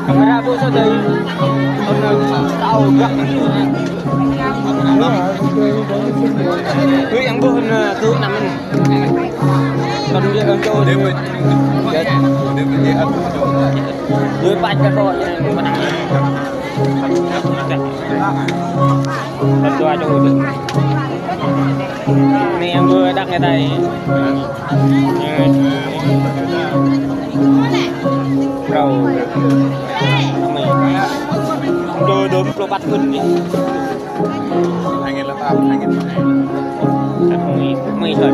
Kamera po sa day. Tao gak. Cứ ăn buồn thứ nằm còn đi ăn cho đêm mình đi ăn dưới bạch cái bò này mà nằm thật doa cho người này em vừa đặt cái tay rồi mình đôi pro bắt hơn đi 2.000 là tao 2.000 ไม่เลย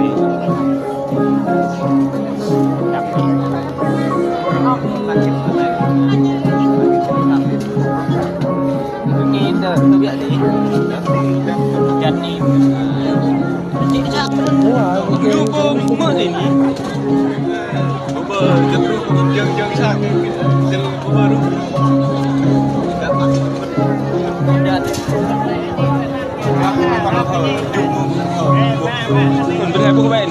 นี่เดินตัวเบี้ยดีจัดนี่ยูเบอร์เมื่อไหร่นี่ยูเบอร์จะรู้ยังช่างจะรู้ยูเบอร์รู้จัดmình bên bung bên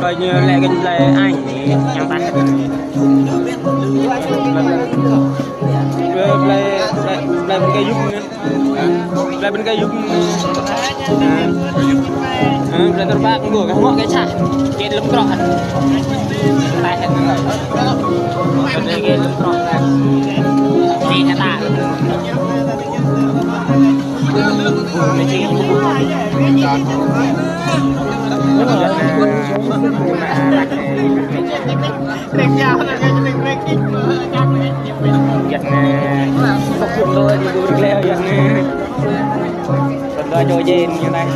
coi như lẹ cái lẹ anh nhang tay lẹ bên cây giúp lẹ bên cây giúp lẹ tơ ba cũng được cái cái chả cái lấm trọn tay hết rồi cái lấm trọn này nhà ta không dùng thôi thì được leo dần còn đôi trôi trên như này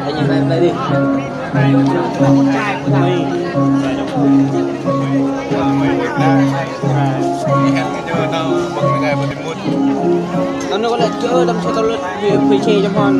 hãy nhìn em đây đi nó có lại chơi đâm cho tao lên vì chơi trong hòn